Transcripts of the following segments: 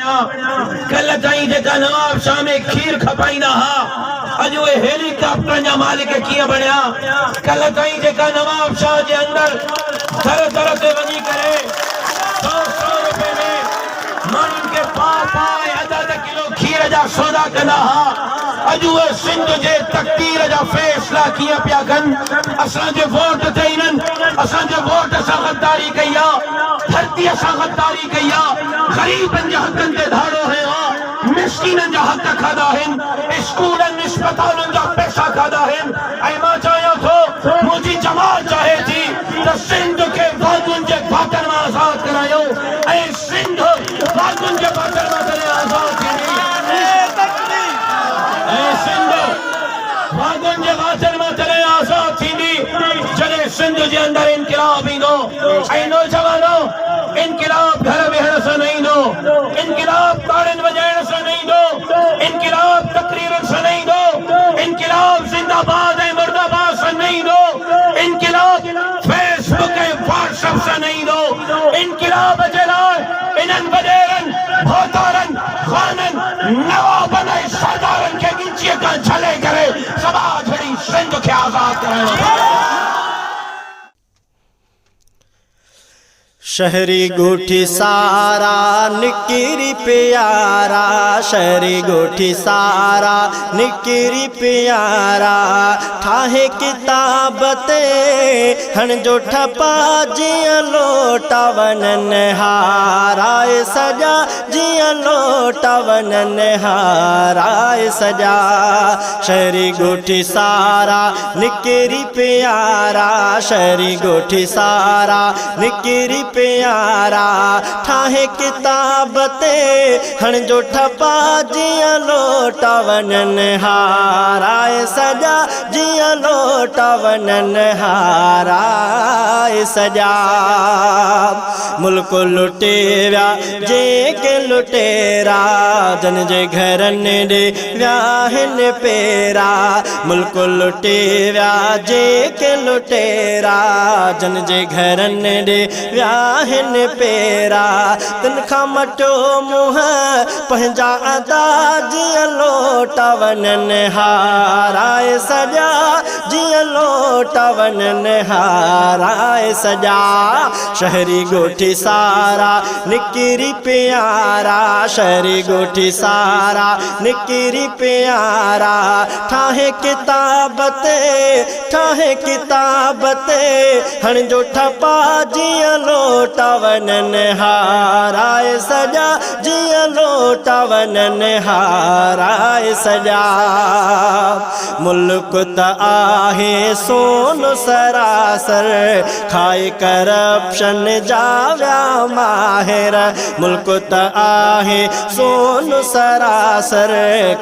कल ताईं जेका नवाब शाह में खीर खपाईंदा हा अज उहे हेलीकॉप्टर जा मालिक कीअं बणिया। कल ताईं जेका नवाब शाह जे अंदर दर दर ते वञी करे 100 रुपए में माण्हुनि खे पाए अध किलो खीर जा सौदा कंदा हा अज उहे सिंध जे तकदीर जा फैसला कीअं पिया कनि। असांजे वोट ते इन्हनि असांजे वोट सां गद्दारी कई आहे, धरतीअ सां गद्दारी कई आहे, ग़रीबनि जे हक़नि ते धाड़ो हयो आहे, मिस्कीननि जा हक़ खाधा आहिनि, स्कूलनि अस्पतालुनि जा पैसा खाधा आहिनि। ऐं मां चाहियां थो मुंहिंजी जमात चाहे थी त सिंध खे वाघुनि जे बाटनि मां आज़ाद करायो ऐं सिंध वाघुनि जे बाटनि मां तॾहिं आज़ाद थींदी ऐं सिंध वाघुनि जे बाटनि मां तॾहिं आज़ाद थींदी जॾहिं सिंध जे अंदर इनक़िलाब ईंदो। ऐं नौजवानो, इनक़िलाब घर वेहण सां न ईंदो, इनक़िलाब ताड़ियुनि वॼाइण सां न ईंदो, इनक़िलाब तकरीरुनि सां न ईंदो, इनक़िलाब ज़िंदाबाद ऐं मुर्दाबाद सां न ईंदो, इनक़िलाब फेसबुक ऐं व्हाट्सएप सां न ईंदो। इनक़िलाब जे लाइ इन्हनि वॾेरनि भोतारनि ख़ाननि नवाबनि ऐं सरदारनि खे गिचीअ खां झले करे समाज भरी सिंध खे आज़ाद कराइणो। शहरी गोठी सारा निकिरी प्यारा, शहरी गोठी सारा निकिरी प्यारा, ठाहे किताब ते हण जो ठपा जियां लोटा वनन हाराए सजा, जियां लोटा वनन हाराए सजा। शहरी गोठी सारा निकिरी प्यारा, शहरी गोठी सारा निकिरी प्यारा, ठाहे किताब ते हण जो ठपा जियां लोटा वनन हाराए सजा, जियां लोटा वनन हाराए सजा। मुल्क लुटे विया जेके लुटेरा, जन जे घरनि ॾे विया हिन पेरा। मुल्क लुटे विया जेके लुटेरा, जन जे घरनि ॾे विया हिन पेरा। तिन खां मटो मुंहं पंहिंजा अदा, जियां लोटा वनन हाराए सजा, जियां लोटा वनन हाराए सजा। शहरी गोठी सारा निकिरी प्यारा, शहरी गोठी सारा निकिरी प्यारा, ठाहे किताब ते, ठाहे किताब ते हण जो ठपा जियां लोटा वनन हाराए सजा, जियां लोटा वनन हाराए सजा। मुल्क त आहे सोन सरासर, खाए करप्शन जा विया माहिर। मुल्क त आहे सोन सरासर,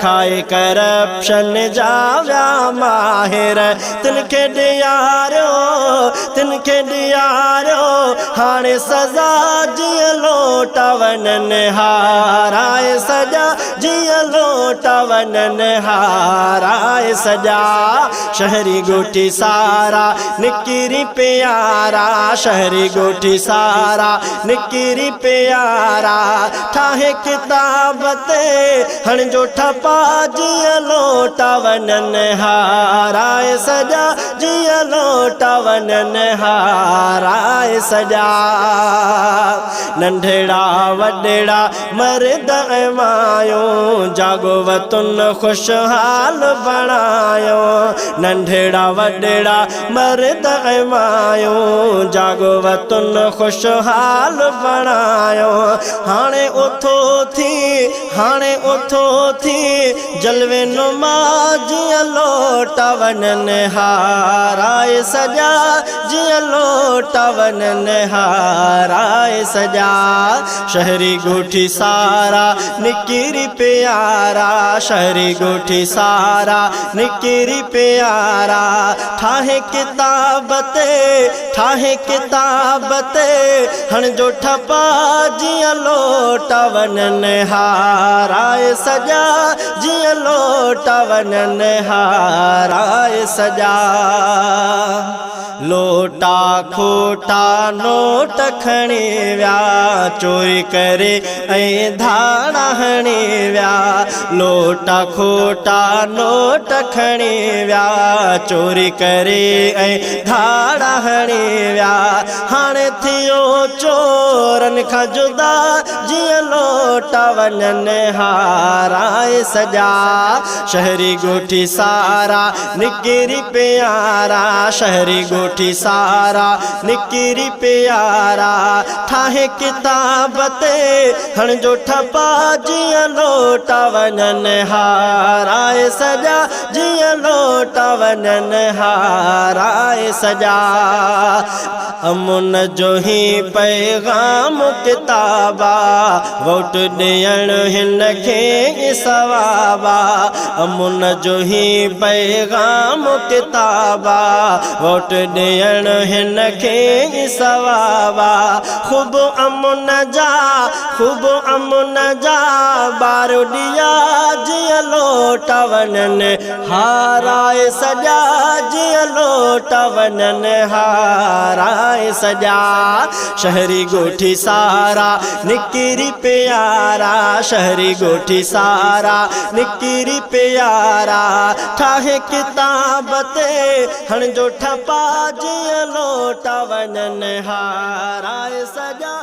खाए करप्शन जा विया माहिर। तिन खे ॾियारियो, तिन खे ॾियारियो हाणे सज़ा, जियां लोटा वनन हाराए सजा, जियां लोटा वनन हाराए सजा। शहरी गोठी सारा निकिरी प्यारा, शहरी गोठी सारा निकिरी प्यारा, ठाहे किताब ते हण जो ठपा जियां लोटा वनन हाराए सजा, जियां लोटा वनन हाराए सजा। नंढड़ा वॾड़ा मर्द ऐं मायूं, जागो वतुन खुशहाल बणायो। नंढड़ा वॾड़ा मर्द ऐं मायूं, जागो वतुन खुशहाल बणायो। हाणे उथो थी, हाणे उथो थी जलवे नुमा, जियां लोटा वनन हाराए सजा, जियां लोटा वनन हाराए सजा। शहरी गोठी सारा निकिरी प्यारा, शहरी गोठी सारा निकिरी प्यारा, ठाहे किताब ते, ठाहे किताब ते हण जो ठपा जियां लोटा वनन हाराए हाराए सजा जिया लोटा वनन हाराए सजा लोटा खोटा नोट खणी व्या चोरी करे ऐं धाड़ा हणी व्या लोटा खोटा नोट खणी व्या चोरी करे ऐं धाड़ा हणी व्या हाणे थियो चोरन खां जुदा जीअं लोटा वञन हाराए सजा शहरी ॻोठी सारा निकिरी प्यारा शहरी ॻोठी सारा निकिरी प्यारा ठाहे किताब ते हण जो ठपा जीअं लोटा वञन हाराए सजा जीअं लोटा वञन हाराए सजा अमुन जो ही पैगाम किताबा वोट ॾियण हिन खे सवाबा अमुन जो ही पैगाम किताबा वोट ॾियण हिन खे सवाबा ख़ूब अमुन जा ॿार ॾिया जीअं लोटा वञन हाराए सजा जीअं लोटा वञन हाराए सजा शहरी ॻोठी सारा निकिरी प्यारा शहरी ॻोठी सारा निकिरी प्यारा ठाहे किताब ते हण जो ठपा जीअं लोटा वञन हाराए सजा